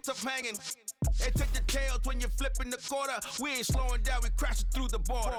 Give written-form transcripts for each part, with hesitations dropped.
up hanging. They take the tails when you're flipping the quarter. We ain't slowing down, we crashing through the border.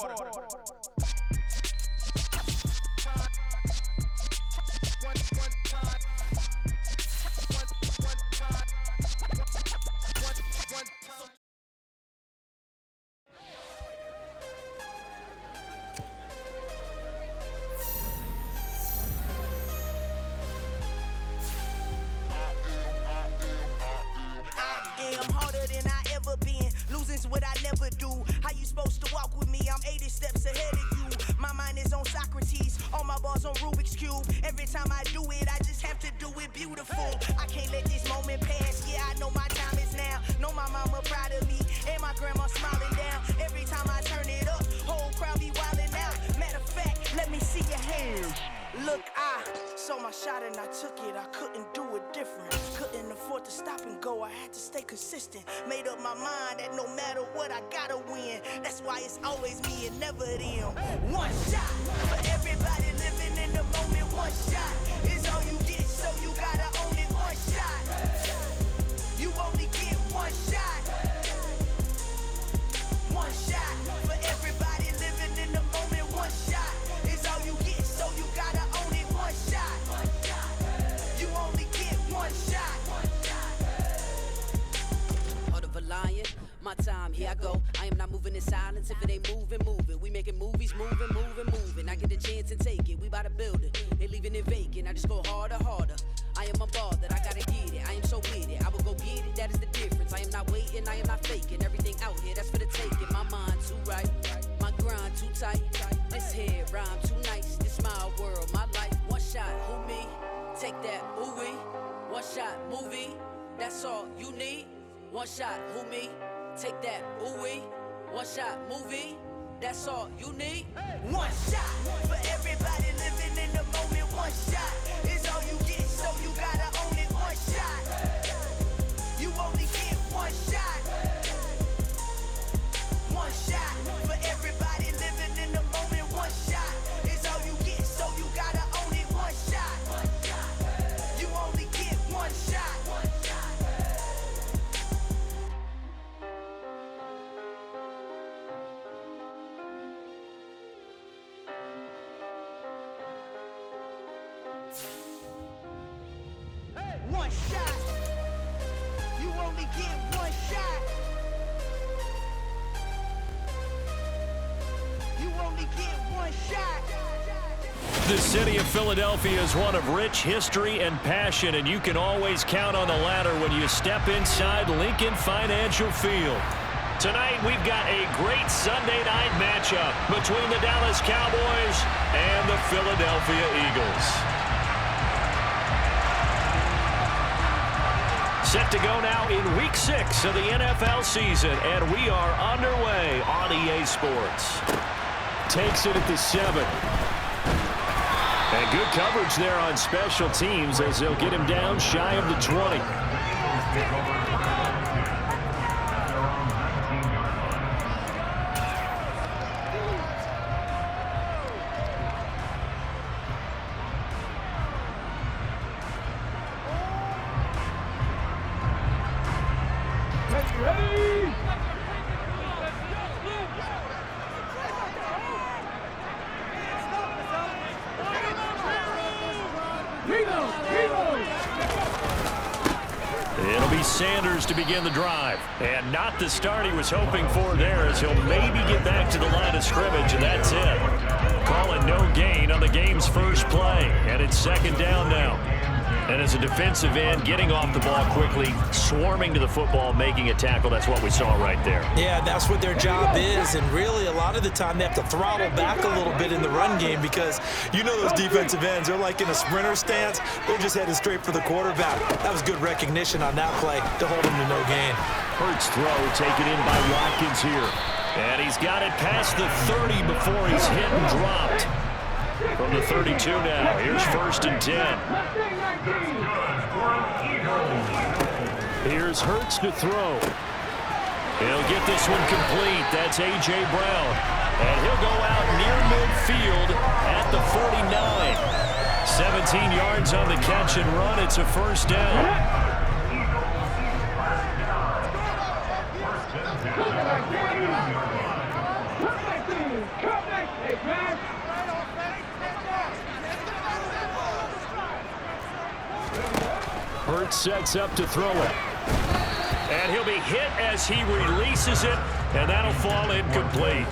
I'm harder than I ever been. Losing's what I never do. How you supposed to walk with me? I'm 80 steps ahead of you. My mind is on Socrates, all my bars on Rubik's Cube. Every time I do it, I just have to do it beautiful. I can't let this moment pass. Yeah, I know my time is now. Know my mama proud of me, and my grandma smiling down. Every time I turn it up, whole crowd be wildin' out. Matter of fact, let me see your hands. Look, I saw my shot and I took it. I couldn't do it different. Couldn't afford to stop and go. I had to stay consistent. Made up my mind that no matter what, I gotta win. That's why it's always me and never them. One shot for everybody living in the moment. One shot is all you get, so you gotta own it. One shot. You only get one shot. One shot for everybody living in the moment. One shot is all you get, so you gotta own it. One shot. You only get one shot. Heart of a lion, my time, here I go. I am not moving in silence. If it ain't moving, move it. We making movies, moving. I get a chance and take it. We bout to build it. Ain't leaving it vacant. I just go harder. I am a ball that I gotta get it. I am so with it. I will go get it. That is the difference. I am not waiting. I am not faking. Everything out here, that's for the taking. My mind too right. My grind too tight. This head rhyme too nice. This my world, my life. One shot, who me? Take that, ooh-wee. One shot, movie. That's all you need. One shot, who me? Take that, ooh-wee. One shot, movie. That's all you need. One shot for everybody living in the moment. One shot is all you get, so you gotta own it. One shot. You only get one shot. One shot for everybody living in the moment. One shot is all you get, so you gotta own it. One shot. You only get one shot. One shot. You only get one shot. You only get one shot. The city of Philadelphia is one of rich history and passion, and you can always count on the latter when you step inside Lincoln Financial Field. Tonight, we've got a great Sunday night matchup between the Dallas Cowboys and the Philadelphia Eagles. Set to go now in Week 6 of the NFL season, and we are underway on EA Sports. Takes it at the 7. And good coverage there on special teams as they'll get him down shy of the 20. It'll be Sanders to begin the drive. And not the start he was hoping for there, as he'll maybe get back to the line of scrimmage, and that's it. Calling no gain on the game's first play. And it's second down now. And as a defensive end, getting off the ball quickly, swarming to the football, making a tackle, that's what we saw right there. Yeah, that's what their job is, and really a lot of the time they have to throttle back a little bit in the run game because you know those defensive ends, they're like in a sprinter stance. They're just headed straight for the quarterback. That was good recognition on that play to hold him to no gain. Hurts throw taken in by Watkins here. And he's got it past the 30 before he's hit and dropped. From the 32 now, here's 1st and 10. Here's Hurts to throw. He'll get this one complete. That's A.J. Brown. And he'll go out near midfield at the 49. 17 yards on the catch and run. It's a first down. Hurts sets up to throw it. And he'll be hit as he releases it, and that'll fall incomplete.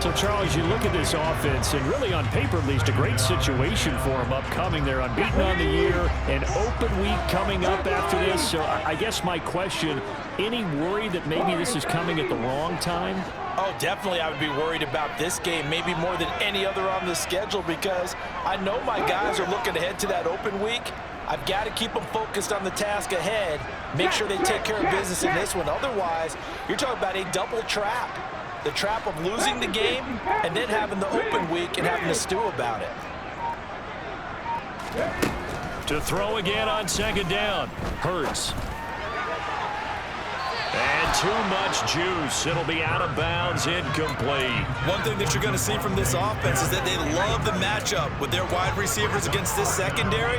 So, Charles, you look at this offense, and really on paper, at least, a great situation for them upcoming. They're unbeaten on the year, an open week coming up after this. So I guess my question, any worry that maybe this is coming at the wrong time? Oh, definitely I would be worried about this game, maybe more than any other on the schedule, because I know my guys are looking ahead to that open week. I've got to keep them focused on the task ahead, make sure they take care of business in this one. Otherwise, you're talking about a double trap. The trap of losing the game and then having the open week and having to stew about it. To throw again on second down. Hurts. And too much juice. It'll be out of bounds, incomplete. One thing that you're going to see from this offense is that they love the matchup with their wide receivers against this secondary.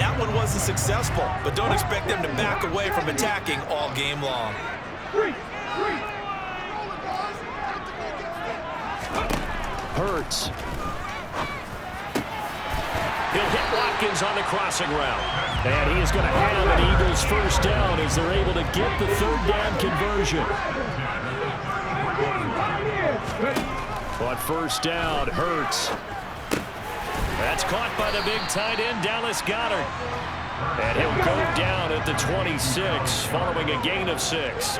That one wasn't successful, but don't expect them to back away from attacking all game long. Hurts. He'll hit Watkins on the crossing route. And he is going to have an Eagles first down as they're able to get the third down conversion. But first down, Hurts. That's caught by the big tight end, Dallas Goedert. And he'll go down at the 26, following a gain of 6.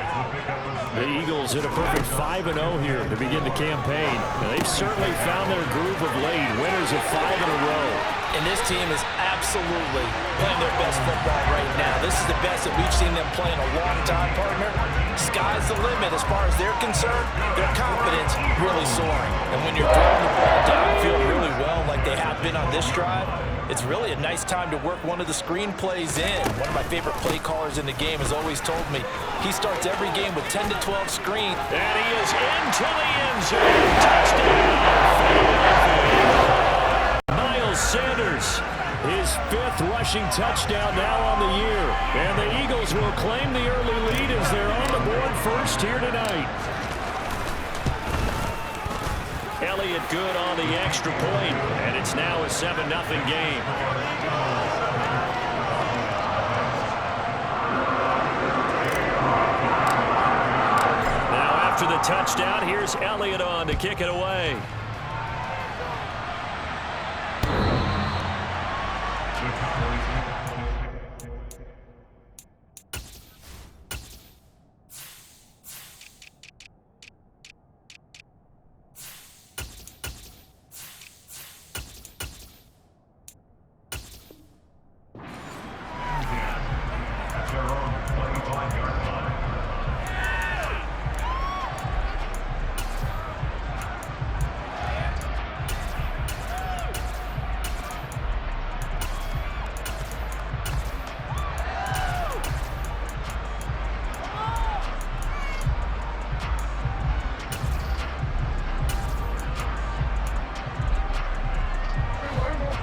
The Eagles hit a perfect 5-0 here to begin the campaign. Now, they've certainly found their groove of late, winners of 5 in a row. And this team is absolutely playing their best football right now. This is the best that we've seen them play in a long time, partner. Sky's the limit as far as they're concerned. Their confidence really soaring. And when you're throwing the ball downfield really well like they have been on this drive, it's really a nice time to work one of the screen plays in. One of my favorite play callers in the game has always told me he starts every game with 10 to 12 screens. And he is into the end zone. Touchdown. Miles Sanders, his 5th rushing touchdown now on the year. And the Eagles will claim the early lead as they're on the board first here tonight. Elliott good on the extra point, and it's now a 7-0 game. Now after the touchdown, here's Elliott on to kick it away.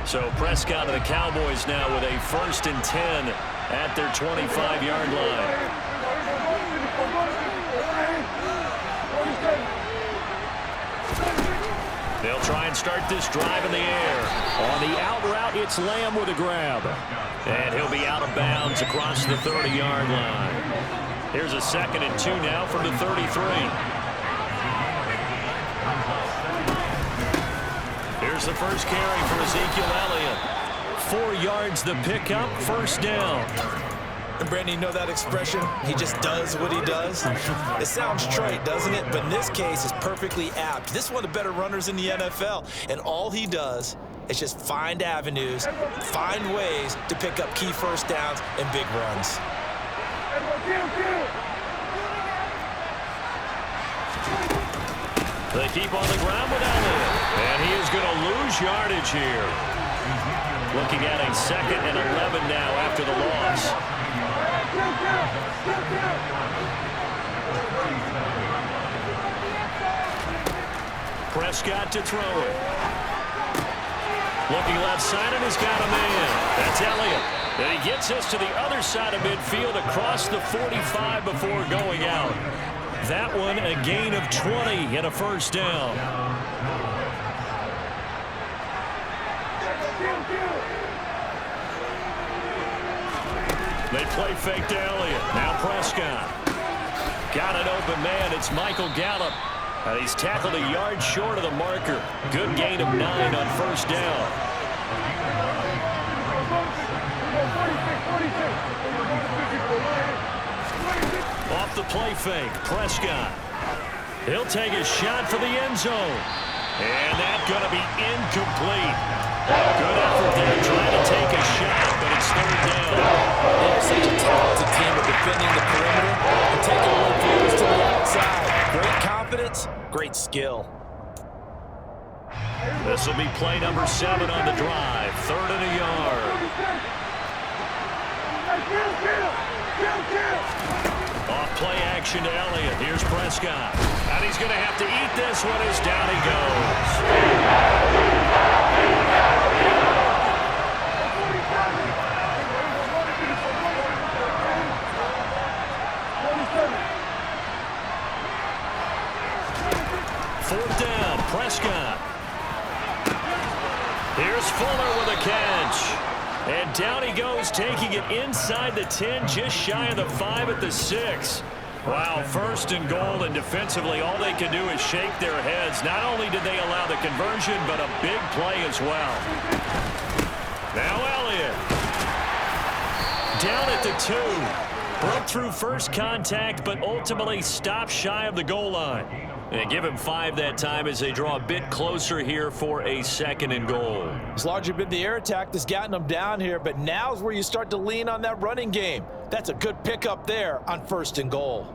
So Prescott of the Cowboys now with a 1st and 10 at their 25-yard line. They'll try and start this drive in the air. On the out route, it's Lamb with a grab. And he'll be out of bounds across the 30-yard line. Here's a 2nd and 2 now from the 33. Here's the first carry for Ezekiel Elliott. 4 yards the pickup, first down. And Brandon, you know that expression? He just does what he does. It sounds trite, doesn't it? But in this case, it's perfectly apt. This is one of the better runners in the NFL. And all he does is just find avenues, find ways to pick up key first downs and big runs. They keep on the ground with Elliott. And he is going to lose yardage here. Looking at a 2nd and 11 now after the loss. Prescott to throw it. Looking left side, and he's got a man. That's Elliott. And he gets us to the other side of midfield across the 45 before going out. That one a gain of 20 and a first down. They play fake to Elliott. Now Prescott. Got an open man. It's Michael Gallup. He's tackled a yard short of the marker. Good gain of 9 on first down. Off the play fake, Prescott. He'll take a shot for the end zone. And that's going to be incomplete. Good effort there trying to take a shot, but it's third down. They're such a talented team of defending the perimeter and taking away players to the outside. Great confidence, great skill. This will be play number 7 on the drive. 3rd and a yard. Off play action to Elliott. Here's Prescott. And he's going to have to eat this one as down he goes. Fourth down, Prescott. Here's Fuller with a catch. And down he goes, taking it inside the 10, just shy of the 5 at the 6. Wow, 1st and goal, and defensively all they can do is shake their heads. Not only did they allow the conversion, but a big play as well. Now Elliott. Down at the 2. Broke through first contact, but ultimately stopped shy of the goal line. And give him 5 that time as they draw a bit closer here for a 2nd and goal. It's largely been the air attack that's gotten them down here, but now's where you start to lean on that running game. That's a good pickup there on 1st and goal.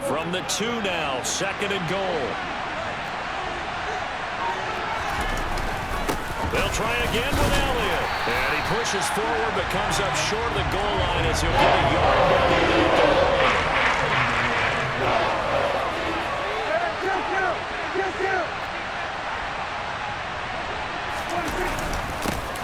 From the 2 now, 2nd and goal. They'll try again with Elliott. And he pushes forward but comes up short of the goal line as he'll get a yard down the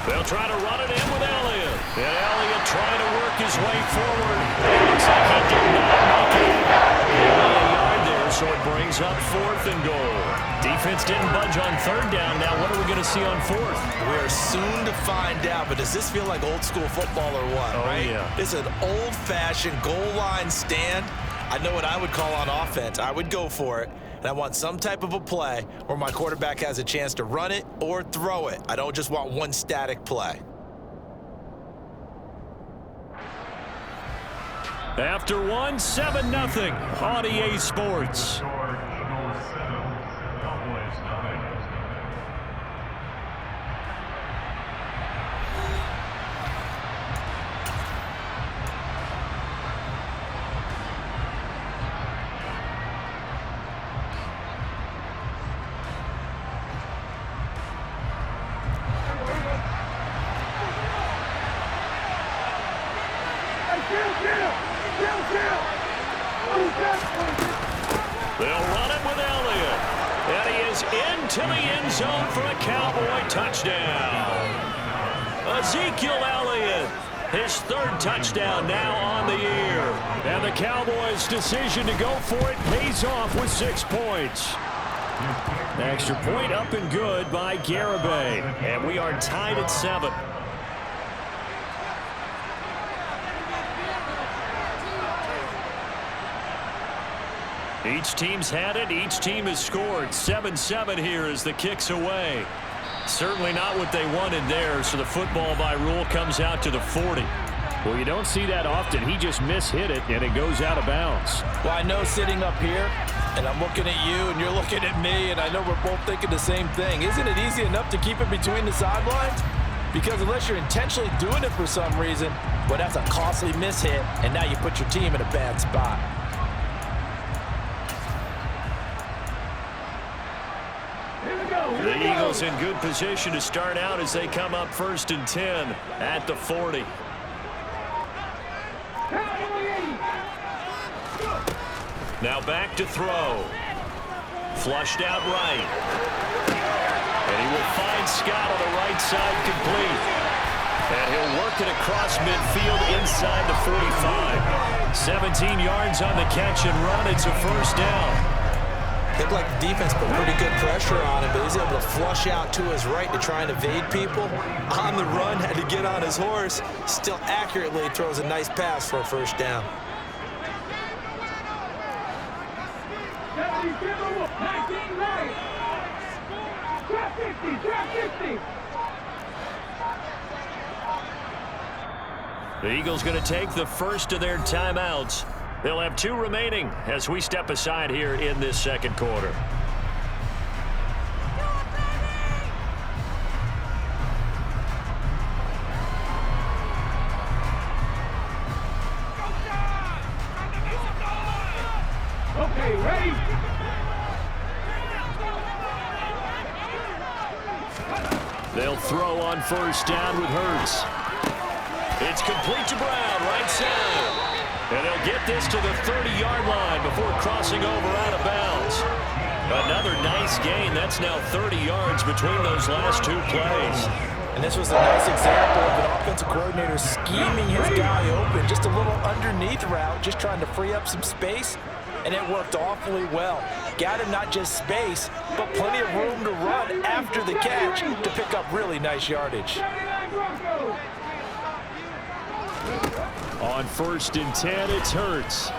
They'll try to run it in with Elliott. And Elliott trying to work his way forward. It looks like he did not make it. Only a yard there, so it brings up 4th and goal. Defense didn't budge on 3rd down. Now what are we going to see on 4th? We're soon to find out, but does this feel like old school football or what, right? Yeah. It's an old-fashioned goal line stand. I know what I would call on offense. I would go for it, and I want some type of a play where my quarterback has a chance to run it or throw it. I don't just want one static play. After 1, 7-0 on EA Sports. They'll run it with Elliott. And he is into the end zone for a Cowboy touchdown. Ezekiel Elliott, his 3rd touchdown now on the year. And the Cowboys' decision to go for it pays off with 6 points. Extra point up and good by Garibay. And we are tied at 7. Each team's had it. Each team has scored. 7-7 here as the kick's away. Certainly not what they wanted there, so the football by rule comes out to the 40. Well, you don't see that often. He just mishit it, and it goes out of bounds. Well, I know sitting up here, and I'm looking at you, and you're looking at me, and I know we're both thinking the same thing. Isn't it easy enough to keep it between the sidelines? Because unless you're intentionally doing it for some reason, well, that's a costly mishit, and now you put your team in a bad spot. The Eagles in good position to start out as they come up 1st and 10 at the 40. Now back to throw. Flushed out right. And he will find Scott on the right side complete. And he'll work it across midfield inside the 45. 17 yards on the catch and run. It's a 1st down. Looked like the defense put pretty good pressure on him, but he's able to flush out to his right to try and evade people. On the run, had to get on his horse. Still accurately throws a nice pass for a first down. The Eagles going to take the first of their timeouts. They'll have 2 remaining as we step aside here in this second quarter. Okay, ready? They'll throw on first down with Hurts. It's complete to Brown, right side. And they'll get this to the 30-yard line before crossing over out of bounds. Another nice gain. That's now 30 yards between those last 2 plays. And this was a nice example of an offensive coordinator scheming his guy open. Just a little underneath route, just trying to free up some space. And it worked awfully well. Got him not just space, but plenty of room to run after the catch to pick up really nice yardage. On 1st and 10, it's Hurts.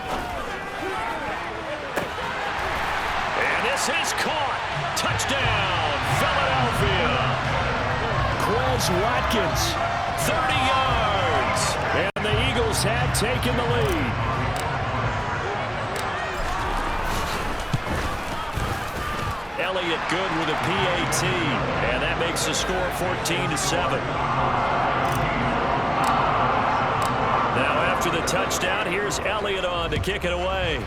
And this is caught. Touchdown, Philadelphia. Quez Watkins, 30 yards. And the Eagles have taken the lead. Elliott good with a PAT. And that makes the score 14-7. Now after the touchdown, here's Elliott on to kick it away.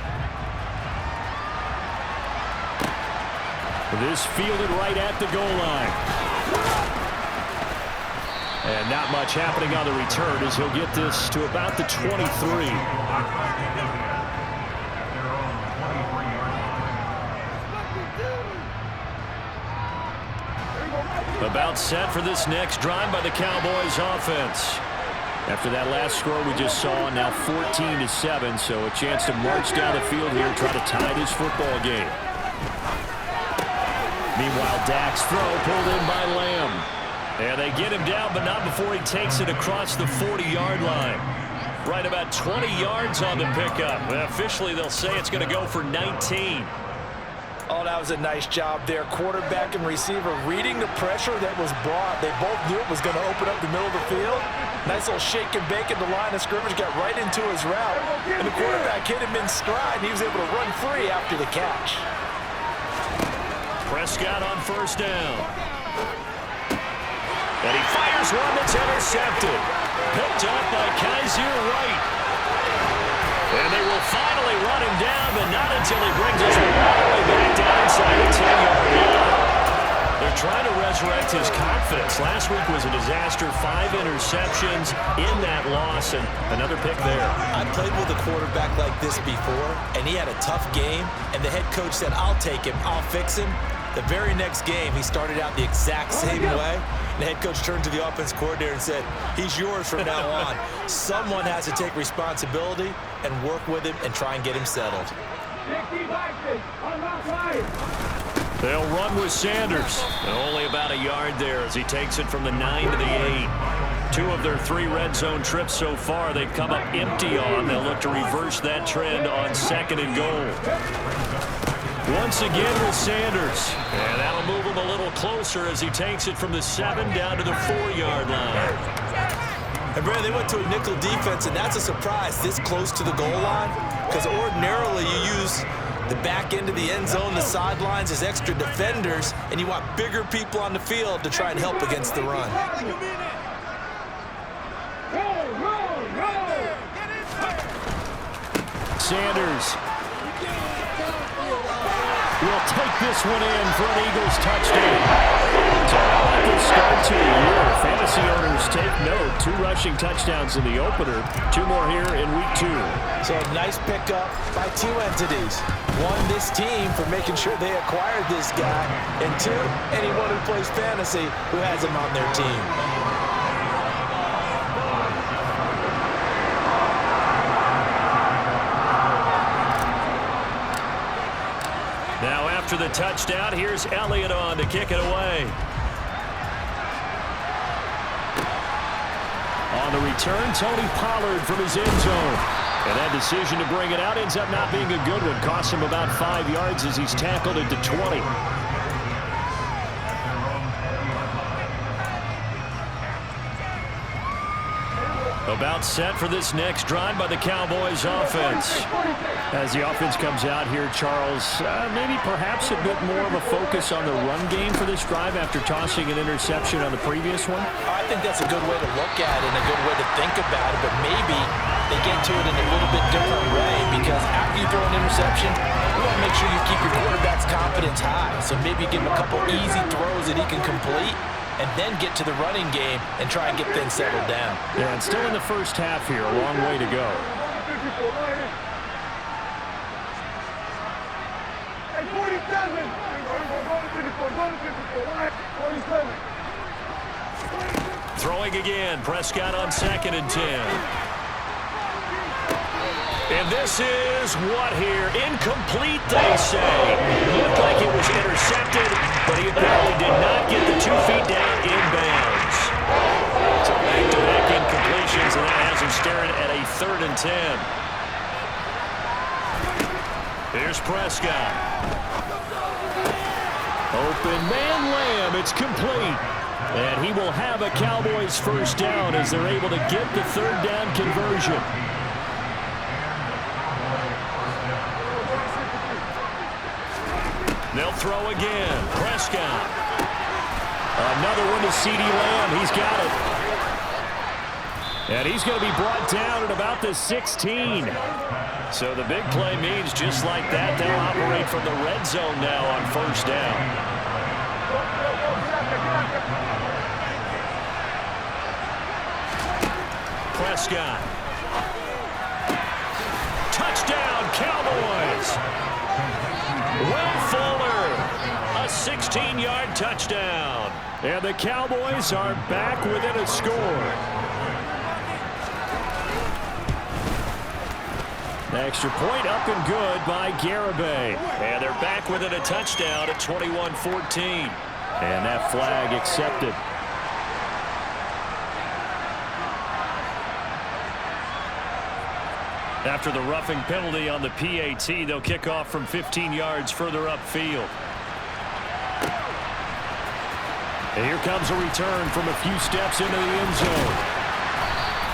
This fielded right at the goal line. And not much happening on the return as he'll get this to about the 23. About set for this next drive by the Cowboys offense. After that last score we just saw, now 14-7, so a chance to march down the field here and try to tie this football game. Meanwhile, Dak's throw pulled in by Lamb. And they get him down, but not before he takes it across the 40-yard line. Right about 20 yards on the pickup. Officially, they'll say it's going to go for 19. Oh, that was a nice job there. Quarterback and receiver reading the pressure that was brought. They both knew it was going to open up the middle of the field. Nice little shake and bake at the line of scrimmage, got right into his route. And the quarterback hit him in stride, and he was able to run free after the catch. Prescott on first down. And he fires one that's intercepted. Picked up by Kaiser White. And they will finally run him down, but not until he brings us all the way back down inside the 10-yard line. They're trying to resurrect his confidence. Last week was a disaster. 5 interceptions in that loss, and another pick there. I played with a quarterback like this before, and he had a tough game, and the head coach said, I'll take him, I'll fix him. The very next game, he started out the exact same way. The head coach turned to the offense coordinator and said, he's yours from now on. Someone has to take responsibility and work with him and try and get him settled. They'll run with Sanders. Only about a yard there as he takes it from the 9 to the 8. 2 of their 3 red zone trips so far they've come up empty on. They'll look to reverse that trend on 2nd and goal. Once again with Sanders. And that'll move him a little closer as he takes it from the 7 down to the 4-yard line. And, Brad, they went to a nickel defense, and that's a surprise this close to the goal line, because ordinarily you use the back end of the end zone, the sidelines as extra defenders, and you want bigger people on the field to try and help against the run. Sanders will take this one in for an Eagles touchdown. So how about this start to the year? Fantasy owners take note. 2 rushing touchdowns in the opener. 2 more here in week 2. So a nice pickup by 2 entities. 1, this team for making sure they acquired this guy. And 2, anyone who plays fantasy who has him on their team. After the touchdown, here's Elliott on to kick it away. On the return, Tony Pollard from his end zone. And that decision to bring it out ends up not being a good one. Costs him about 5 yards as he's tackled at the 20. About set for this next drive by the Cowboys offense. As the offense comes out here, Charles, maybe perhaps a bit more of a focus on the run game for this drive after tossing an interception on the previous one? I think that's a good way to look at it and a good way to think about it, but maybe they get to it in a little bit different way because after you throw an interception, you want to make sure you keep your quarterback's confidence high. So maybe give him a couple easy throws that he can complete and then get to the running game and try and get things settled down. Yeah, and still in the first half here, a long way to go. Throwing again, Prescott on 2nd and 10. And this is what here? Incomplete, they say. Looked like it was intercepted, but he apparently did not get the 2 feet down inbounds. So back-to-back incompletions, and that has him staring at a 3rd and 10. Here's Prescott. Open man Lamb, it's complete. And he will have a Cowboys first down as they're able to get the 3rd down conversion. They'll throw again. Prescott. Another one to CeeDee Lamb. He's got it. And he's going to be brought down at about the 16. So the big play means just like that, they'll operate from the red zone now on 1st down. Prescott. Touchdown, Cowboys. Will Fuller, a 16-yard touchdown. And the Cowboys are back within a score. Extra point up and good by Garibay. And they're back within a touchdown at 21-14. And that flag accepted. After the roughing penalty on the PAT, they'll kick off from 15 yards further upfield. And here comes a return from a few steps into the end zone.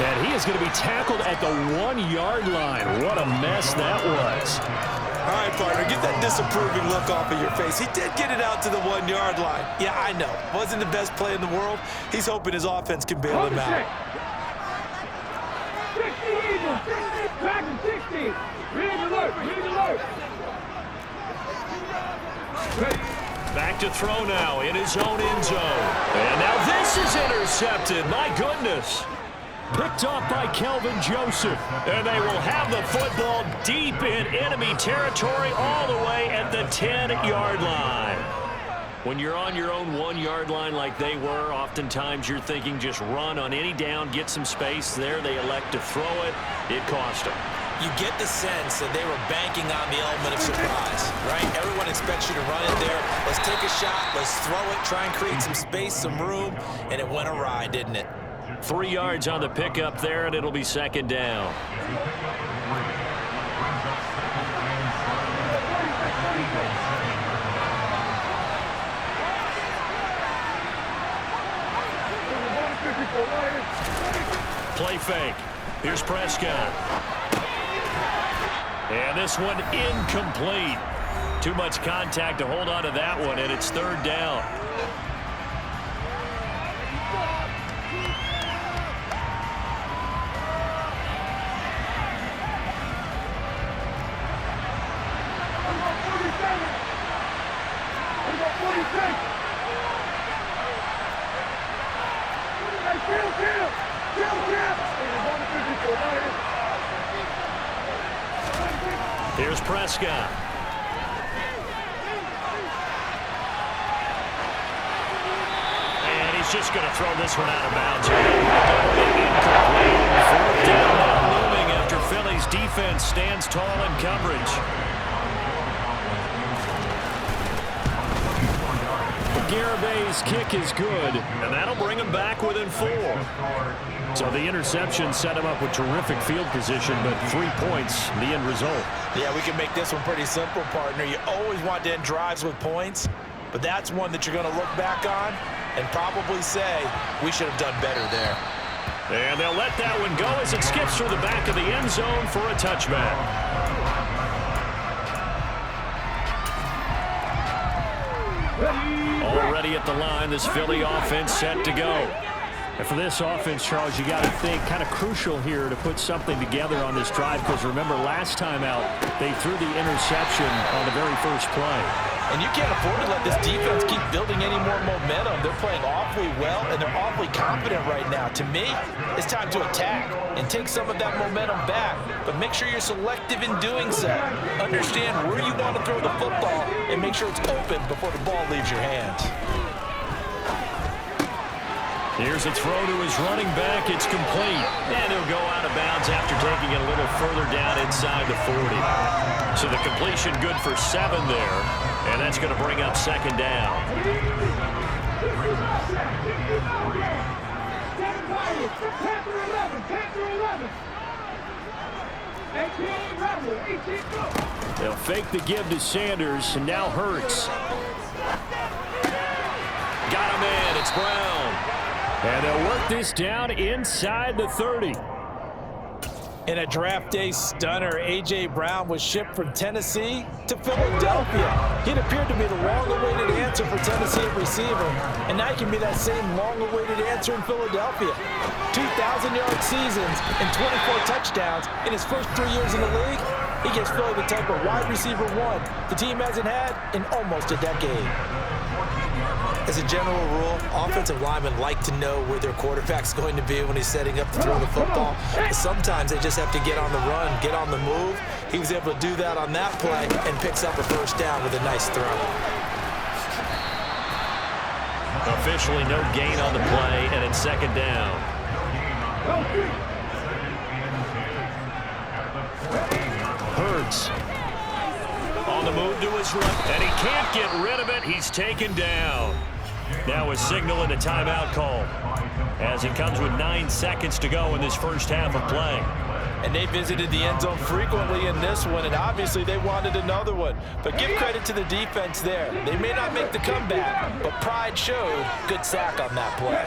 And he is going to be tackled at the 1-yard line. What a mess that was. All right, partner, get that disapproving look off of your face. He did get it out to the 1-yard line. Yeah, I know. Wasn't the best play in the world. He's hoping his offense can bail him out. 60 Eagles, 60, back to 60. Read alert, read alert. Back to throw now in his own end zone. And now this is intercepted. My goodness. Picked off by Kelvin Joseph. And they will have the football deep in enemy territory all the way at the 10-yard line. When you're on your own 1-yard line like they were, oftentimes you're thinking just run on any down, get some space. There they elect to throw it. It cost them. You get the sense that they were banking on the element of surprise, right? Everyone expects you to run it there. Let's take a shot. Let's throw it, try and create some space, some room, and it went awry, didn't it? 3 yards on the pickup there, and it'll be 2nd down. Play fake. Here's Prescott. And this one incomplete. Too much contact to hold on to that one, and it's 3rd down. Here's Prescott. And he's just going to throw this one out of bounds. Incomplete. 4th down now looming after Philly's defense stands tall in coverage. Garabay's kick is good, and that'll bring him back within 4. So the interception set him up with terrific field position, but 3 points, the end result. Yeah, we can make this one pretty simple, partner. You always want to end drives with points, but that's one that you're going to look back on and probably say, we should have done better there. And they'll let that one go as it skips through the back of the end zone for a touchback. Already at the line, this Philly offense set to go. And for this offense, Charles, you got to think kind of crucial here to put something together on this drive, because remember last time out, they threw the interception on the very first play. And you can't afford to let this defense keep building any more momentum. They're playing awfully well, and they're awfully confident right now. To me, it's time to attack and take some of that momentum back, but make sure you're selective in doing so. Understand where you want to throw the football and make sure it's open before the ball leaves your hands. Here's a throw to his running back. It's complete. And he'll go out of bounds after taking it a little further down inside the 40. So the completion good for 7 there. And that's going to bring up second down. They'll fake the give to Sanders, and now Hurts. Got him in. It's Brown. And they'll work this down inside the 30. In a draft day stunner, A.J. Brown was shipped from Tennessee to Philadelphia. He'd appeared to be the long-awaited answer for Tennessee at receiver, and now he can be that same long-awaited answer in Philadelphia. 2,000-yard seasons and 24 touchdowns in his first 3 years in the league. He gives Philly the type of wide receiver one the team hasn't had in almost a decade. As a general rule, offensive linemen like to know where their quarterback's going to be when he's setting up to throw the football. But sometimes they just have to get on the run, get on the move. He was able to do that on that play and picks up a first down with a nice throw. Officially no gain on the play, and it's second down. Hurts. On the move to his left, and he can't get rid of it. He's taken down. Now a signal and a timeout call, as it comes with 9 seconds to go in this first half of play. And they visited the end zone frequently in this one, and obviously they wanted another one. But give credit to the defense there. They may not make the comeback, but pride showed. Good sack on that play.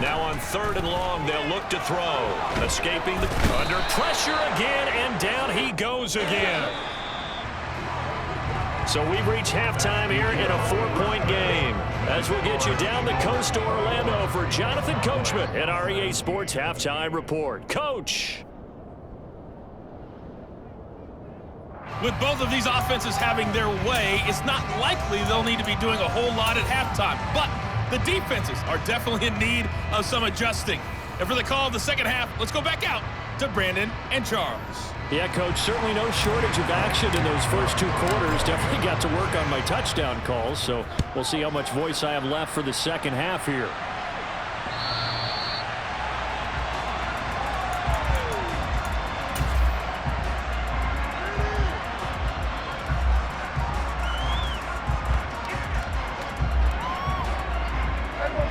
Now on 3rd and long, they'll look to throw. Escaping under pressure again, and down he goes again. So we've reached halftime here in a 4-point game. As we'll get you down the coast to Orlando for Jonathan Coachman at our EA Sports Halftime Report. Coach. With both of these offenses having their way, it's not likely they'll need to be doing a whole lot at halftime. But the defenses are definitely in need of some adjusting. And for the call of the second half, let's go back out to Brandon and Charles. Yeah, Coach, certainly no shortage of action in those first 2 quarters. Definitely got to work on my touchdown calls, so we'll see how much voice I have left for the second half here.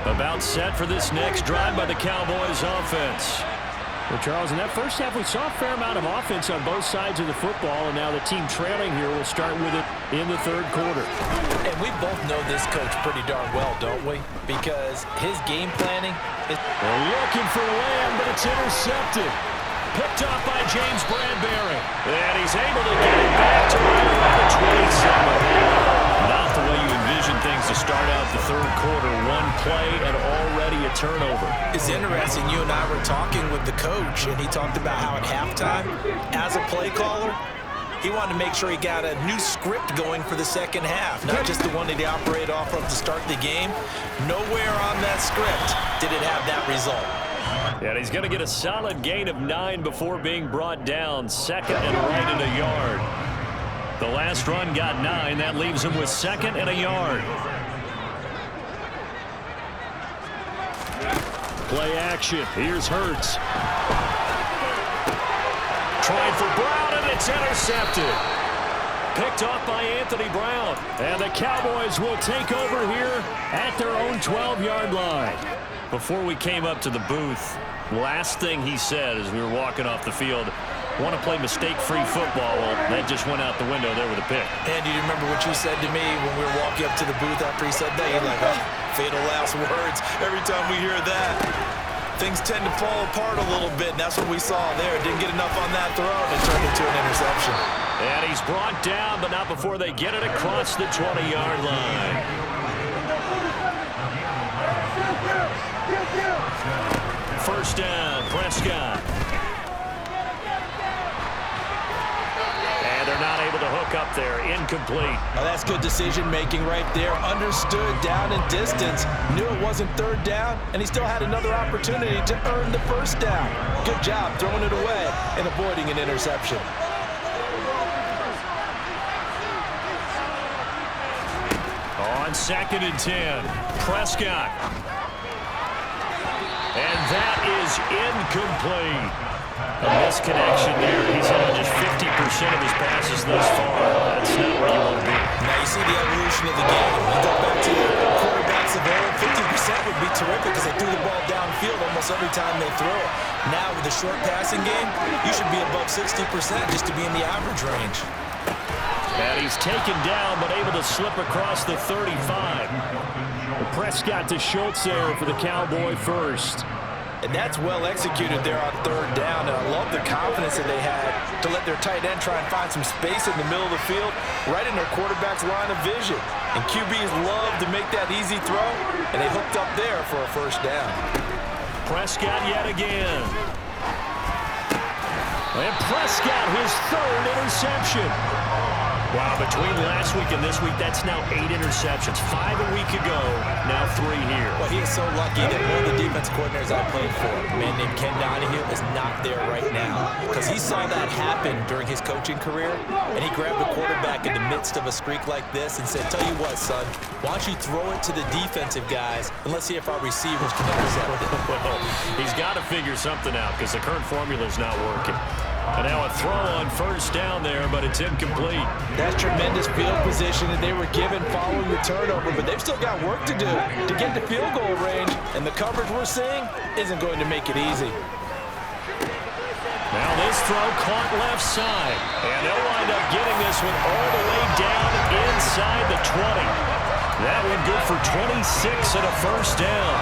About set for this next drive by the Cowboys offense. Well, Charles, in that first half, we saw a fair amount of offense on both sides of the football, and now the team trailing here will start with it in the 3rd quarter. And we both know this coach pretty darn well, don't we? Because his game planning is... They're looking for Lamb, but it's intercepted. Picked off by James Bradbury. And he's able to get it back to right around the 27. Not the way you envision things to start out the 3rd quarter. 1 play and already a turnover. It's interesting. You and I were talking with the coach, and he talked about how at halftime, as a play caller, he wanted to make sure he got a new script going for the second half, not just the one that he operated off of to start the game. Nowhere on that script did it have that result. And he's going to get a solid gain of 9 before being brought down. 2nd and right and a yard. The last run got 9. That leaves him with 2nd and a yard. Play action. Here's Hurts. Trying for Brown, and it's intercepted. picked off by Anthony Brown. And the Cowboys will take over here at their own 12-yard line. Before we came up to the booth, last thing he said as we were walking off the field, want to play mistake-free football. Well, that just went out the window there with a pick. Andy, do you remember what you said to me when we were walking up to the booth after he said that? You're like, oh, fatal last words. Every time we hear that, things tend to fall apart a little bit, and that's what we saw there. Didn't get enough on that throw, and it turned into an interception. And he's brought down, but not before they get it across the 20-yard line. First down, Prescott. And they're not able to hook up there. Incomplete. Oh, that's good decision-making right there. Understood down and distance. Knew it wasn't third down, and he still had another opportunity to earn the first down. Good job throwing it away and avoiding an interception. On 2nd and 10, Prescott. And that is incomplete. A misconnection there. He's had just 50% of his passes thus far. That's not where you want to be. Now you see the evolution of the game. You go back to the quarterbacks of old, 50% would be terrific because they threw the ball downfield almost every time they throw it. Now with the short passing game, you should be above 60% just to be in the average range. And he's taken down but able to slip across the 35. Prescott to Schultz there for the Cowboy first. And that's well executed there on third down. And I love the confidence that they had to let their tight end try and find some space in the middle of the field, right in their quarterback's line of vision. And QBs love to make that easy throw, and they hooked up there for a first down. Prescott yet again. And Prescott, his third interception. Wow, between last week and this week, that's now 8 interceptions. 5 a week ago, now 3 here. Well, he is so lucky that one of the defense coordinators I played for, a man named Ken Donahue, is not there right now. Because he saw that happen during his coaching career, and he grabbed the quarterback in the midst of a streak like this and said, tell you what, son, why don't you throw it to the defensive guys, and let's see if our receivers can intercept it. Well, he's got to figure something out because the current formula is not working. And now a throw on first down there, but it's incomplete. That's tremendous field position that they were given following the turnover, but they've still got work to do to get to field goal range, and the coverage we're seeing isn't going to make it easy. Now this throw caught left side, and they'll wind up getting this one all the way down inside the 20. That one good for 26 and a first down.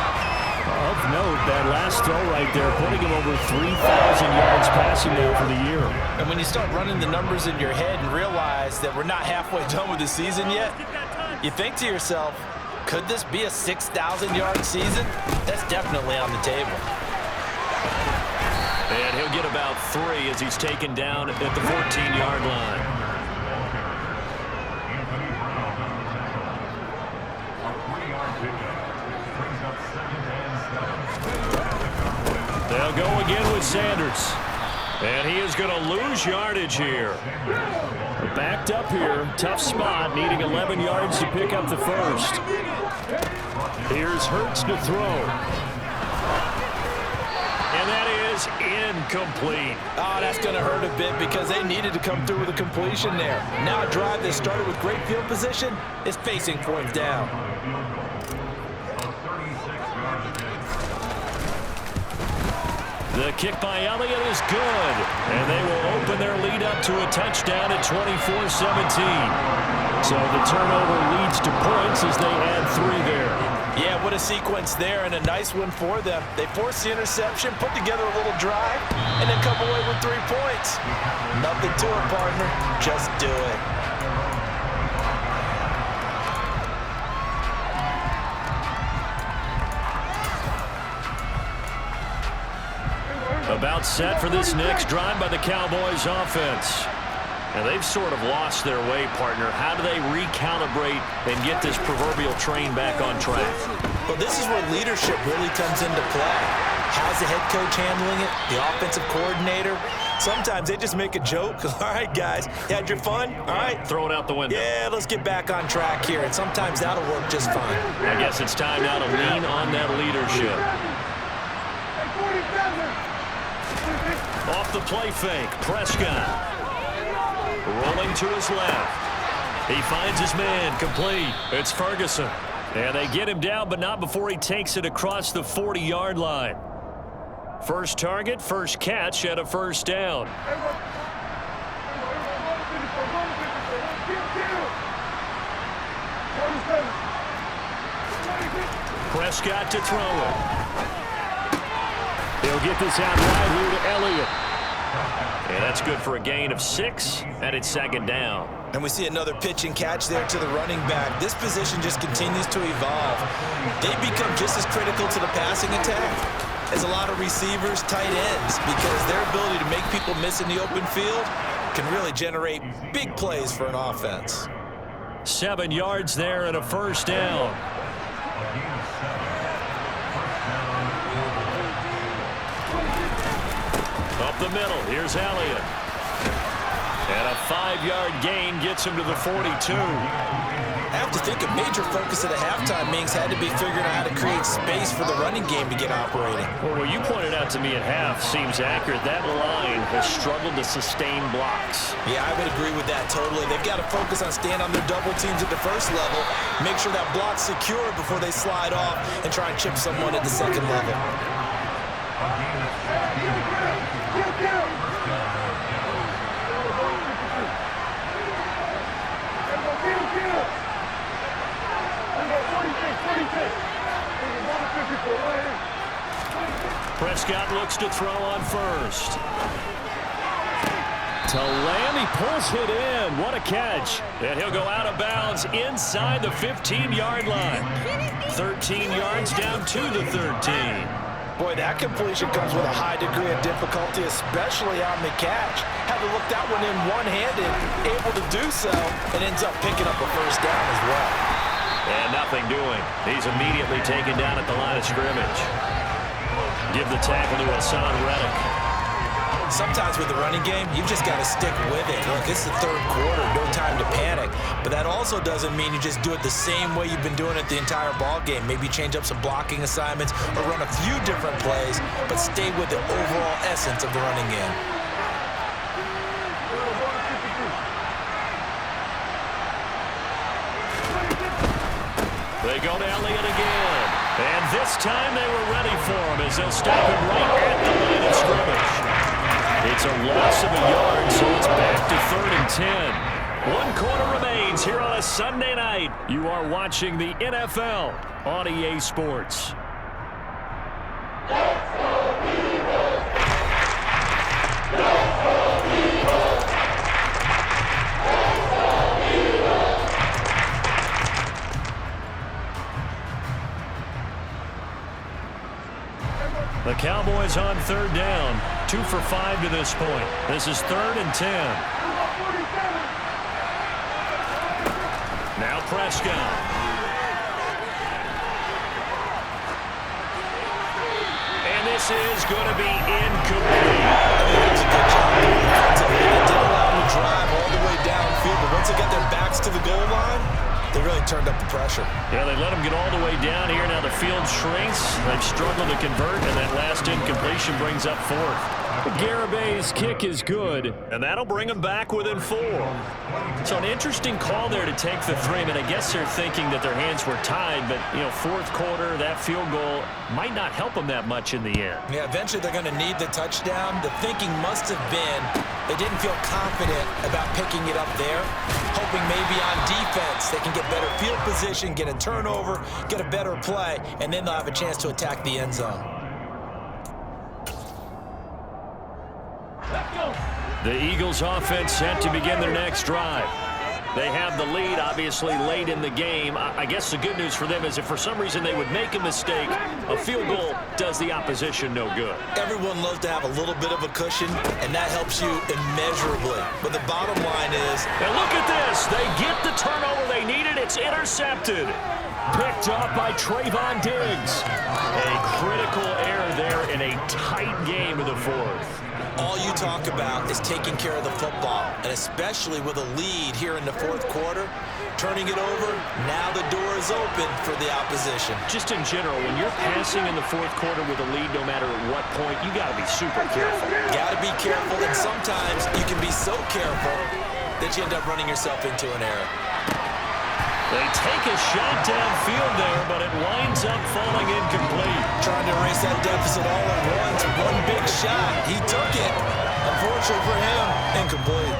Of note, that last throw right there, putting him over 3,000 yards passing now for the year. And when you start running the numbers in your head and realize that we're not halfway done with the season yet, you think to yourself, could this be a 6,000-yard season? That's definitely on the table. And he'll get about 3 as he's taken down at the 14-yard line. They'll go again with Sanders. And he is going to lose yardage here. Backed up here, tough spot, needing 11 yards to pick up the first. Here's Hurts to throw. And that is incomplete. Oh, that's going to hurt a bit because they needed to come through with a completion there. Now a drive that started with great field position is facing fourth down. The kick by Elliott is good, and they will open their lead up to a touchdown at 24-17. So the turnover leads to points as they add 3 there. Yeah, what a sequence there, and a nice one for them. They forced the interception, put together a little drive, and then come away with 3 points. Nothing to it, partner. Just do it. About set for this next drive by the Cowboys offense. And they've sort of lost their way, partner. How do they recalibrate and get this proverbial train back on track? Well, this is where leadership really comes into play. How's the head coach handling it? The offensive coordinator? Sometimes they just make a joke. All right, guys, you had your fun? All right. Throw it out the window. Yeah, let's get back on track here. And sometimes that'll work just fine. I guess it's time now to lean on that leadership. Off the play fake, Prescott. Rolling to his left. He finds his man, complete. It's Ferguson. And they get him down, but not before he takes it across the 40-yard line. First target, first catch, and a first down. Prescott to throw it. He'll get this out right here to Elliott. And that's good for a gain of 6, and it's second down. And we see another pitch and catch there to the running back. This position just continues to evolve. They become just as critical to the passing attack as a lot of receivers, tight ends, because their ability to make people miss in the open field can really generate big plays for an offense. 7 yards there and a first down. Up the middle, here's Elliott. And a 5-yard gain gets him to the 42. I have to think a major focus of the halftime meetings had to be figuring out how to create space for the running game to get operating. Well, what you pointed out to me at half seems accurate. That line has struggled to sustain blocks. Yeah, I would agree with that totally. They've got to focus on staying on their double teams at the first level, make sure that block's secure before they slide off and try and chip someone at the second level. Prescott looks to throw on first. To Lamb, he pulls it in. What a catch. And he'll go out of bounds inside the 15-yard line. 13 yards down to the 13. Boy, that completion comes with a high degree of difficulty, especially on the catch. Had to look that one in one-handed, able to do so, and ends up picking up a first down as well. And nothing doing. He's immediately taken down at the line of scrimmage. Give the tackle to Hassan Reddick. Sometimes with the running game, you've just got to stick with it. Look, this is the third quarter, no time to panic. But that also doesn't mean you just do it the same way you've been doing it the entire ball game. Maybe change up some blocking assignments or run a few different plays, but stay with the overall essence of the running game. They go to Elliott again. And this time they were ready for him as they'll stop him right at the line of scrimmage. It's a loss of a yard, so it's back to 3rd and 10. 1 quarter remains here on a Sunday night. You are watching the NFL on EA Sports. The Cowboys on 3rd down. 2 for 5 to this point. This is 3rd and 10. Now Prescott. And this is going to be incomplete. That's a good job. They did allow them to drive all the way downfield, but once they get their backs to the goal line, they really turned up the pressure. Yeah, they let them get all the way down here. Now the field shrinks. They've struggled to convert, and that last incompletion brings up 4th. Garabay's kick is good, and that'll bring them back within 4. So an interesting call there to take the 3. I mean, I guess they're thinking that their hands were tied, but, you know, 4th quarter, that field goal might not help them that much in the end. Yeah, eventually they're going to need the touchdown. The thinking must have been they didn't feel confident about picking it up there, hoping maybe on defense they can get better field position, get a turnover, get a better play, and then they'll have a chance to attack the end zone. The Eagles offense set to begin their next drive. They have the lead, obviously, late in the game. I guess the good news for them is if for some reason they would make a mistake, a field goal does the opposition no good. Everyone loves to have a little bit of a cushion, and that helps you immeasurably. But the bottom line is... And look at this. They get the turnover they needed. It's intercepted. Picked up by Trayvon Diggs. A critical error there in a tight game to the 4th. All you talk about is taking care of the football, and especially with a lead here in the 4th quarter, turning it over, now the door is open for the opposition. Just in general, when you're passing in the 4th quarter with a lead, no matter at what point, you got to be super careful. Got to be careful, and sometimes you can be so careful that you end up running yourself into an error. They take a shot downfield there, but it winds up falling incomplete. Trying to erase that deficit all at once. One big shot. He took it. Unfortunately for him, incomplete.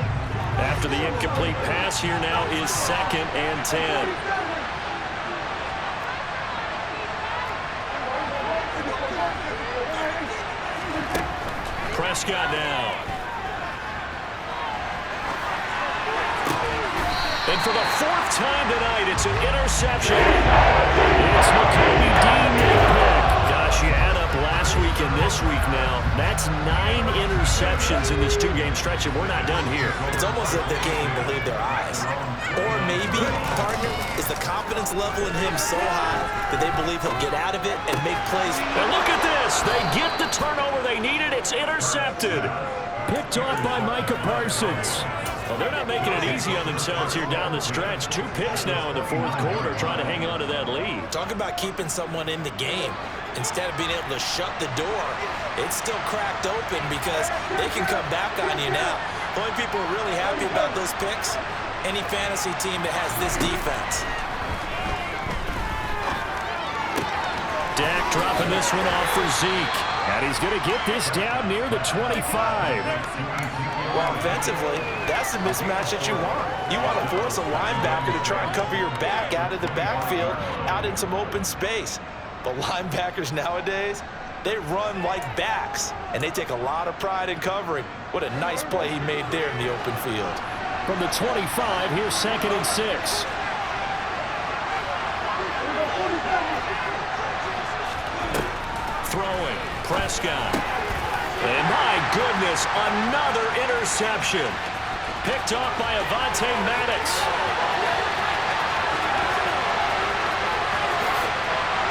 After the incomplete pass, here now is 2nd and 10. Prescott now. And for the 4th time tonight, it's an interception. It's Nakobe Dean that pick. Gosh, you add up last week and this week now. That's 9 interceptions in this 2-game stretch, and we're not done here. It's almost like the game believed their eyes. Or maybe, partner, is the confidence level in him so high that they believe he'll get out of it and make plays. And look at this. They get the turnover they needed. It's intercepted. Picked off by Micah Parsons. Well, they're not making it easy on themselves here down the stretch. 2 picks now in the 4th quarter, trying to hang on to that lead. Talk about keeping someone in the game. Instead of being able to shut the door, it's still cracked open because they can come back on you now. The only people who are really happy about those picks, any fantasy team that has this defense. Dak dropping this one off for Zeke. And he's going to get this down near the 25. Well, offensively, that's the mismatch that you want. You want to force a linebacker to try and cover your back out of the backfield, out in some open space. But linebackers nowadays, they run like backs, and they take a lot of pride in covering. What a nice play he made there in the open field. From the 25, here's 2nd and 6. Throwing, Prescott. And my goodness, another interception. Picked off by Avonte Maddox.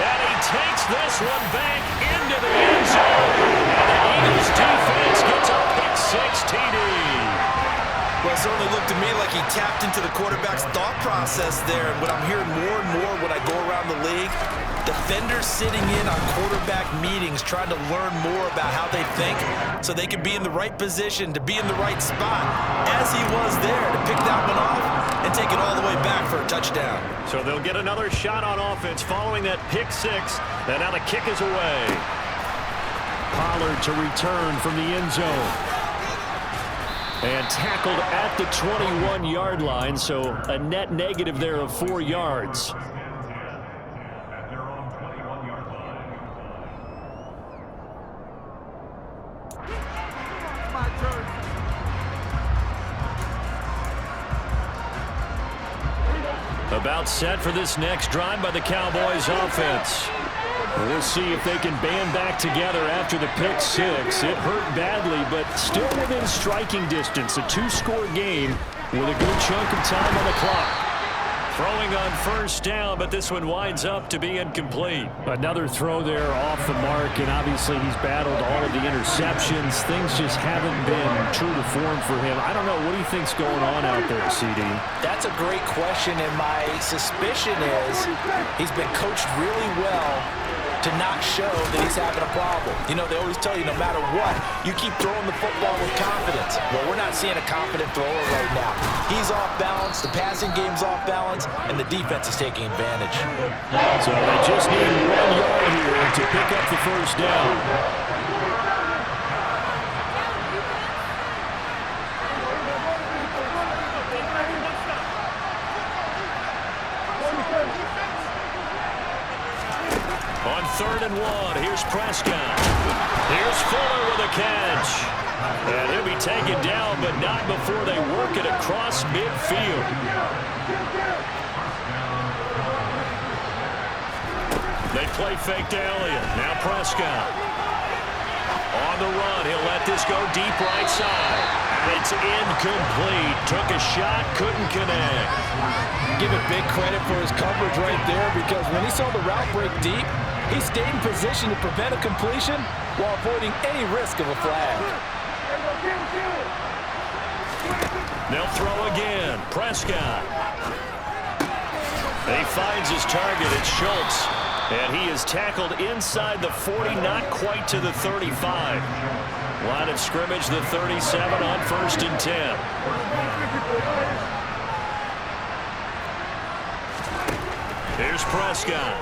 And he takes this one back into the end zone. And the Eagles defense gets a pick-6 TD. Well, it certainly looked to me like he tapped into the quarterback's thought process there. And what I'm hearing more and more when I go around the league, defenders sitting in on quarterback meetings trying to learn more about how they think so they can be in the right position to be in the right spot, as he was there to pick that one off and take it all the way back for a touchdown. So they'll get another shot on offense following that pick-6, and now the kick is away. Pollard to return from the end zone. And tackled at the 21-yard line, so a net negative there of 4 yards. About set for this next drive by the Cowboys offense. We'll see if they can band back together after the pick-6. It hurt badly, but still within striking distance. A 2-score game with a good chunk of time on the clock. Throwing on first down, but this one winds up to be incomplete. Another throw there off the mark, and obviously he's battled all of the interceptions. Things just haven't been true to form for him. I don't know. What do you think's going on out there, CD? That's a great question, and my suspicion is he's been coached really well to not show that he's having a problem. You know, they always tell you no matter what, you keep throwing the football with confidence. Well, we're not seeing a confident thrower right now. He's off balance, the passing game's off balance, and the defense is taking advantage. So they just need 1 yard here to pick up the first down. On 3rd and 1, here's Prescott. Here's Fuller with a catch. And he'll be taken down, but not before they work it across midfield. They play fake to Elliott. Now Prescott. On the run, he'll let this go deep right side. And it's incomplete. Took a shot, couldn't connect. Give it big credit for his coverage right there, because when he saw the route break deep, he stayed in position to prevent a completion while avoiding any risk of a flag. They'll throw again. Prescott. He finds his target. It's Schultz. And he is tackled inside the 40, not quite to the 35. Line of scrimmage, the 37 on 1st and 10. Here's Prescott.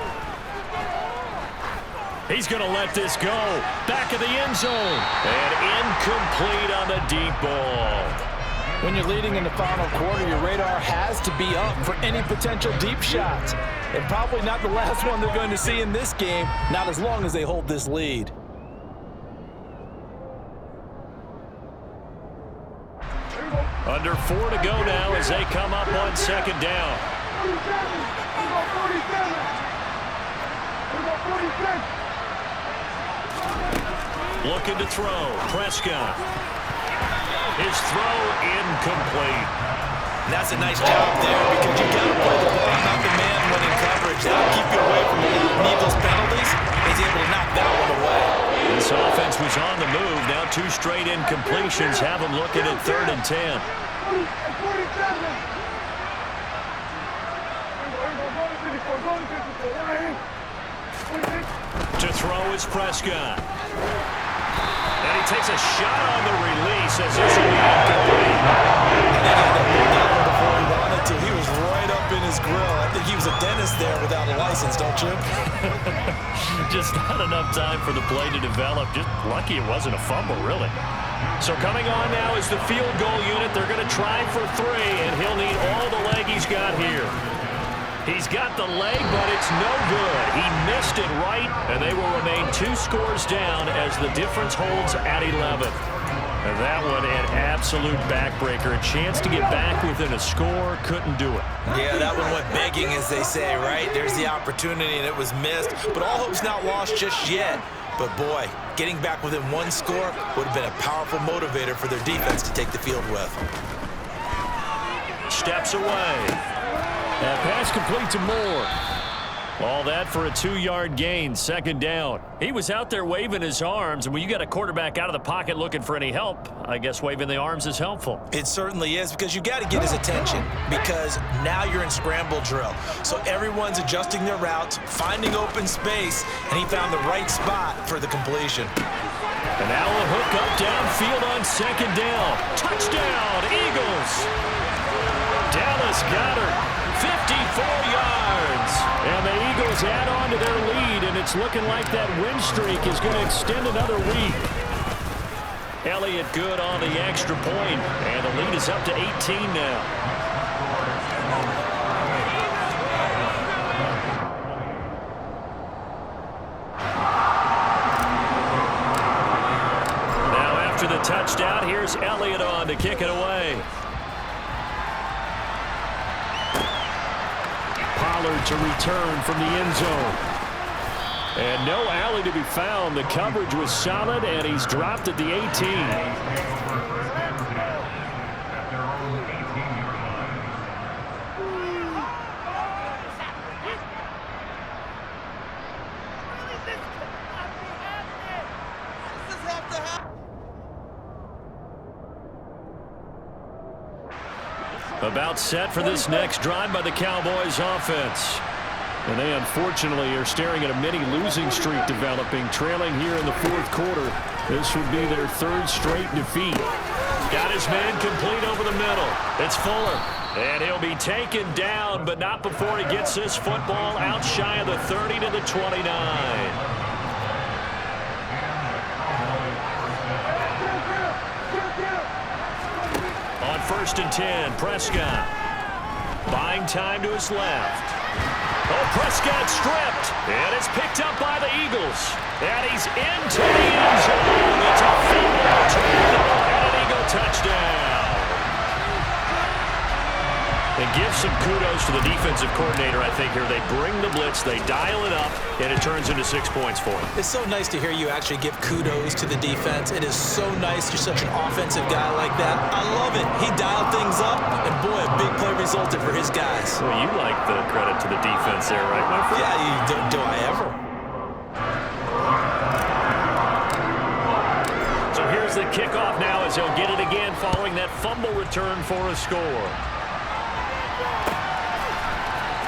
He's going to let this go. Back of the end zone. And incomplete on the deep ball. When you're leading in the final quarter, your radar has to be up for any potential deep shots. And probably not the last one they're going to see in this game, not as long as they hold this lead. Under 4 to go now as they come up on second down. 47. Looking to throw. Prescott. His throw incomplete. And that's a nice job there because you got to play the ball, not the man winning coverage. That'll keep you away from needless penalties. He's able to knock that one away. This offense was on the move. Now 2 straight incompletions have them looking at 3rd and 10. To throw is Prescott. And he takes a shot on the release as this will be incomplete. And then he had that one before he wanted to. He was right up in his grill. I think he was a dentist there without a license, don't you? Just not enough time for the play to develop. Just lucky it wasn't a fumble, really. So coming on now is the field goal unit. They're going to try for 3, and he'll need all the leg he's got here. He's got the leg, but it's no good. He missed it right, and they will remain 2 scores down as the difference holds at 11. And that one an absolute backbreaker. A chance to get back within a score, couldn't do it. Yeah, that one went begging, as they say, right? There's the opportunity, and it was missed. But all hope's not lost just yet. But, boy, getting back within 1 score would have been a powerful motivator for their defense to take the field with. Steps away. That pass complete to Moore. All that for a 2-yard gain, 2nd down. He was out there waving his arms, and when you got a quarterback out of the pocket looking for any help, I guess waving the arms is helpful. It certainly is, because you got to get his attention, because now you're in scramble drill. So everyone's adjusting their routes, finding open space, and he found the right spot for the completion. And now a hook up downfield on 2nd down. Touchdown, Eagles! Dallas Goedert. 54 yards. And the Eagles add on to their lead, and it's looking like that win streak is going to extend another week. Elliott good on the extra point, and the lead is up to 18 now. Now after the touchdown, here's Elliott on to kick it away. To return from the end zone. And no alley to be found. The coverage was solid, and he's dropped at the 18. About set for this next drive by the Cowboys offense. And they unfortunately are staring at a mini losing streak developing, trailing here in the 4th quarter. This would be their 3rd straight defeat. Got his man complete over the middle. It's Fuller. And he'll be taken down, but not before he gets this football out shy of the 30 to the 29. On 1st and 10, Prescott. Buying time to his left. Oh, Prescott stripped. And it's picked up by the Eagles. And he's into the end zone. It's a fumble return and an Eagle touchdown. And give some kudos to the defensive coordinator, I think, here. They bring the blitz, they dial it up, and it turns into 6 points for them. It's so nice to hear you actually give kudos to the defense. It is so nice you're such an offensive guy like that. I love it. He dialed things up, and boy, a big play resulted for his guys. Well, you like the credit to the defense there, right, my friend? Yeah, do I ever? So here's the kickoff now as he'll get it again following that fumble return for a score.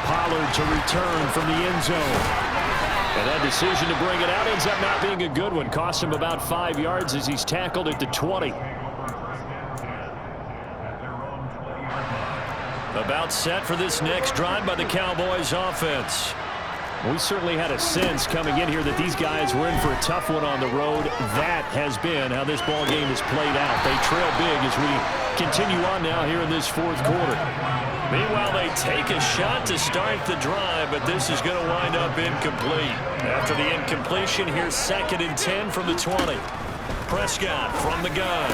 Pollard to return from the end zone. And that decision to bring it out ends up not being a good one. Cost him about 5 yards as he's tackled at the 20. About set for this next drive by the Cowboys offense. We certainly had a sense coming in here that these guys were in for a tough one on the road. That has been how this ball game has played out. They trail big as we continue on now here in this fourth quarter. Meanwhile, they take a shot to start the drive, but this is going to wind up incomplete. After the incompletion, here's 2nd and 10 from the 20. Prescott from the gun.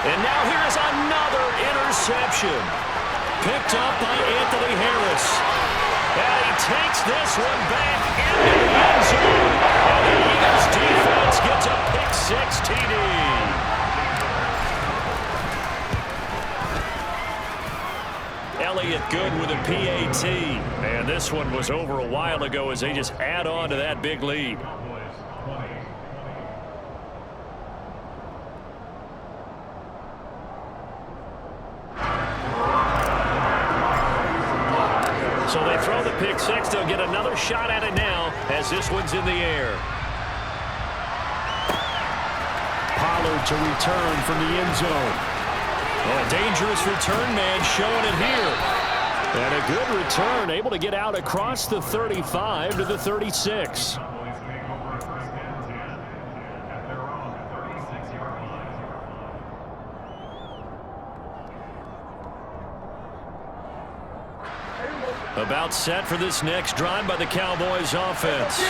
And now here's another interception. Picked up by Anthony Harris. And he takes this one back into the end zone. And the Eagles defense gets a pick-6 TD. Elliott good with a PAT. And this one was over a while ago as they just add on to that big lead. So they throw the pick-6. They'll get another shot at it now as this one's in the air. Pollard to return from the end zone. And a dangerous return man showing it here. And a good return, able to get out across the 35 to the 36. About set for this next drive by the Cowboys offense.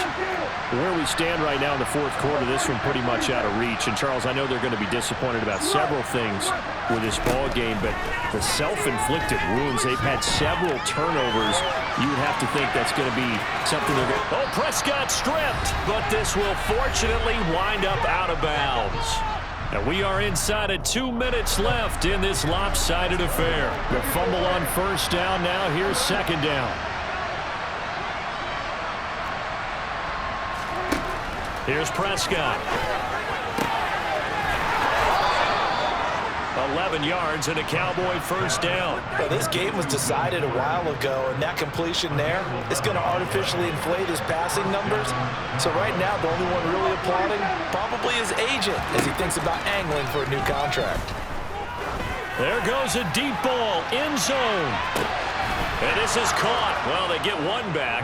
Where we stand right now in the fourth quarter, this one pretty much out of reach. And, Charles, I know they're going to be disappointed about several things with this ball game, but the self-inflicted wounds, they've had several turnovers. You would have to think that's going to be something they're going to... Oh, Prescott stripped, but this will fortunately wind up out of bounds. And we are inside of 2 minutes left in this lopsided affair. The fumble on first down now. Here's second down. Here's Prescott. 11 yards and a Cowboy first down. Well, this game was decided a while ago, and that completion there is going to artificially inflate his passing numbers. So right now, the only one really applauding probably his agent as he thinks about angling for a new contract. There goes a deep ball, end zone. And this is caught. Well, they get one back,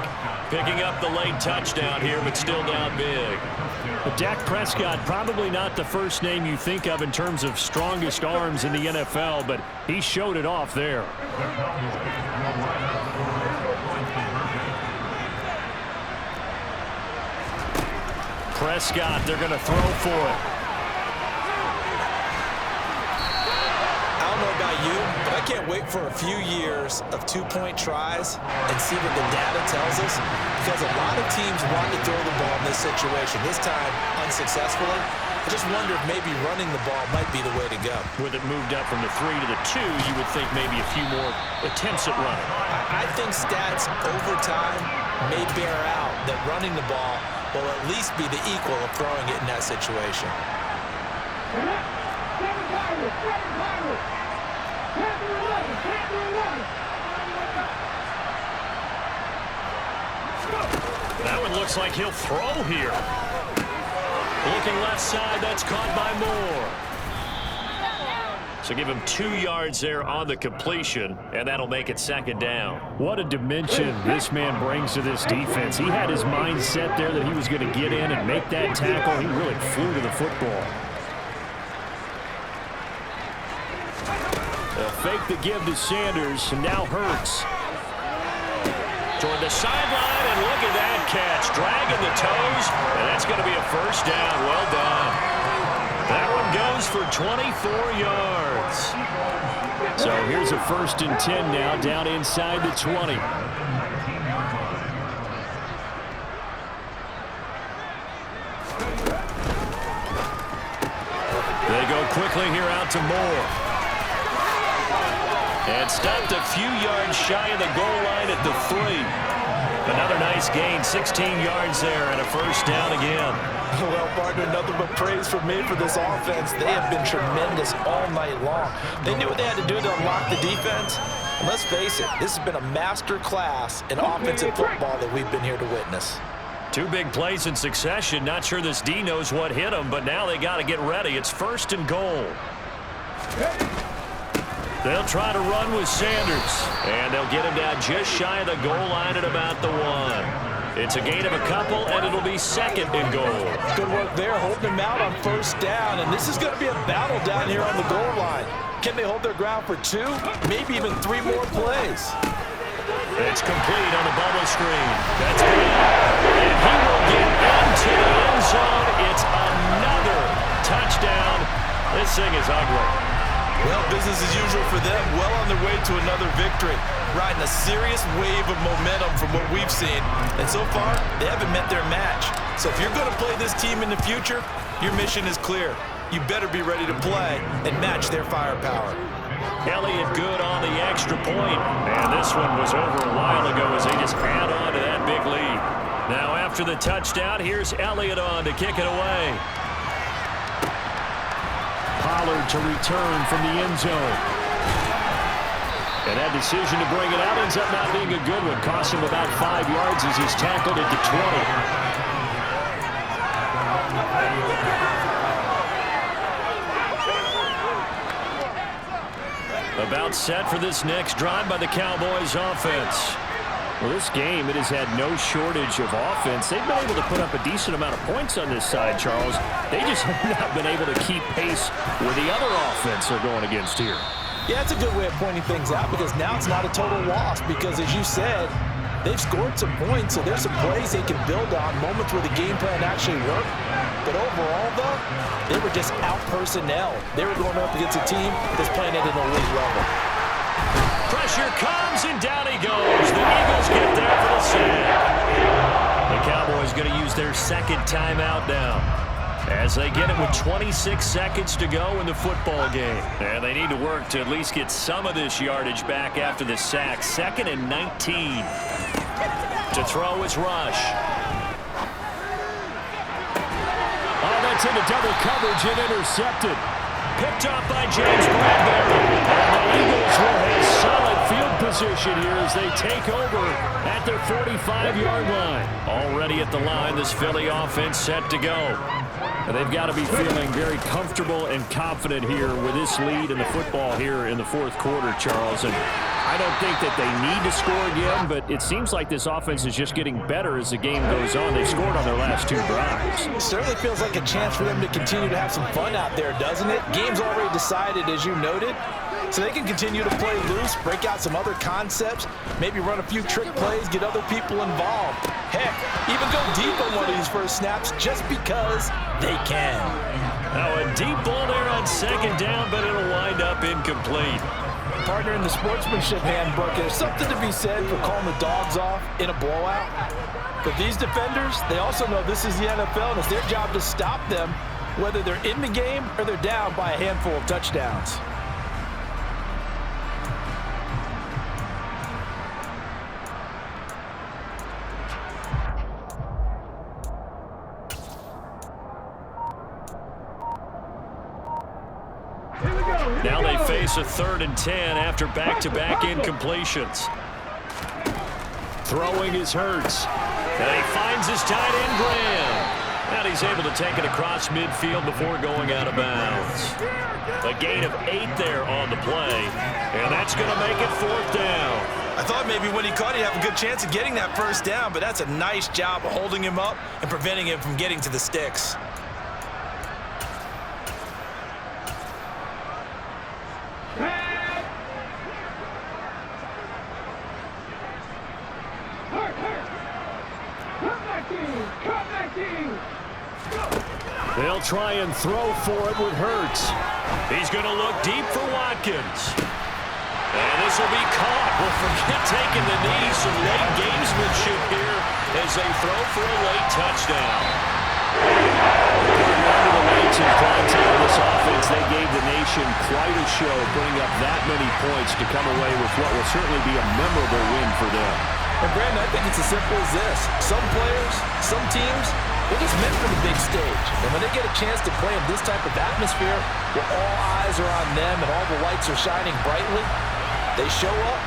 picking up the late touchdown here, but still down big. But Dak Prescott, probably not the first name you think of in terms of strongest arms in the NFL, but he showed it off there. Prescott, they're going to throw for it. I don't know about you, but I can't wait for a few years of two-point tries and see what the data tells us, because a lot of teams want to throw the ball in this situation, this time unsuccessfully. I just wonder if maybe running the ball might be the way to go. With it moved up from the 3 to the 2, you would think maybe a few more attempts at running. I think stats over time may bear out that running the ball will at least be the equal of throwing it in that situation. That one looks like he'll throw here. Looking left side, that's caught by Moore. So give him 2 yards there on the completion, and that'll make it second down. What a dimension this man brings to this defense. He had his mind set there that he was going to get in and make that tackle. He really flew to the football. They'll fake the give to Sanders, and now Hurts. Toward the sideline, and look at that catch. Dragging the toes, and that's going to be a first down. Well done. That one goes for 24 yards. So here's a 1st and 10 now, down inside the 20. They go quickly here out to Moore. And stopped a few yards shy of the goal line at the 3. Another nice gain, 16 yards there, and a first down again. Well, partner, nothing but praise from me for this offense. They have been tremendous all night long. They knew what they had to do to unlock the defense. And let's face it, this has been a master class in offensive football that we've been here to witness. 2 big plays in succession. Not sure this D knows what hit them, but now they got to get ready. It's 1st and goal. They'll try to run with Sanders, and they'll get him down just shy of the goal line at about the 1. It's a gain of a couple, and it'll be 2nd and goal. Good work there, holding him out on 1st down, and this is going to be a battle down here on the goal line. Can they hold their ground for 2, maybe even 3 more plays? It's complete on the bubble screen. That's good. And he will get into the end zone. It's another touchdown. This thing is ugly. Well, business as usual for them. Well on their way to another victory. Riding a serious wave of momentum from what we've seen. And so far, they haven't met their match. So if you're going to play this team in the future, your mission is clear. You better be ready to play and match their firepower. Elliott good on the extra point. And this one was over a while ago as they just add on to that big lead. Now after the touchdown, here's Elliott on to kick it away. Pollard to return from the end zone. And that decision to bring it out ends up not being a good one. Cost him about 5 yards as he's tackled at the 20. About set for this next drive by the Cowboys offense. Well, this game, it has had no shortage of offense. They've been able to put up a decent amount of points on this side, Charles. They just have not been able to keep pace with the other offense they're going against here. Yeah, it's a good way of pointing things out because now it's not a total loss because, as you said, they've scored some points, so there's some plays they can build on, moments where the game plan actually worked. But overall, though, they were just out personnel. They were going up against a team that's playing at an elite level. Pressure comes, and down he goes. The Eagles get there for the sack. The Cowboys going to use their 2nd timeout now as they get it with 26 seconds to go in the football game. And they need to work to at least get some of this yardage back after the sack. 2nd and 19. To throw is Rush. Oh, that's into double coverage and intercepted. Picked up by James Bradbury. And the Eagles will have solid field position here as they take over at their 45-yard line. Already at the line, this Philly offense set to go. And they've got to be feeling very comfortable and confident here with this lead in the football here in the 4th quarter, Charles. And I don't think that they need to score again, but it seems like this offense is just getting better as the game goes on. They've scored on their last 2 drives. It certainly feels like a chance for them to continue to have some fun out there, doesn't it? Game's already decided, as you noted, so they can continue to play loose, break out some other concepts, maybe run a few trick plays, get other people involved. Heck, even go deep on one of these first snaps just because they can. Now a deep ball there on 2nd down, but it'll wind up incomplete. Partner, in the sportsmanship handbook, there's something to be said for calling the dogs off in a blowout. But these defenders, they also know this is the NFL, and it's their job to stop them, whether they're in the game or they're down by a handful of touchdowns. Now they face a 3rd and 10 after back-to-back incompletions. Throwing is Hurts. And he finds his tight end, Graham. And he's able to take it across midfield before going out of bounds. A gain of 8 there on the play. And that's going to make it 4th down. I thought maybe when he caught, he'd have a good chance of getting that 1st down, but that's a nice job of holding him up and preventing him from getting to the sticks. They'll try and throw for it with Hurts. He's going to look deep for Watkins. And this will be caught. Well, forget taking the knee. Some late gamesmanship here as they throw for a late touchdown. Under the lights in prime time, this offense, they gave the nation quite a show, putting up that many points to come away with what will certainly be a memorable win for them. And Brandon, I think it's as simple as this. Some players, some teams, they're just meant for the big stage. And when they get a chance to play in this type of atmosphere where all eyes are on them and all the lights are shining brightly, they show up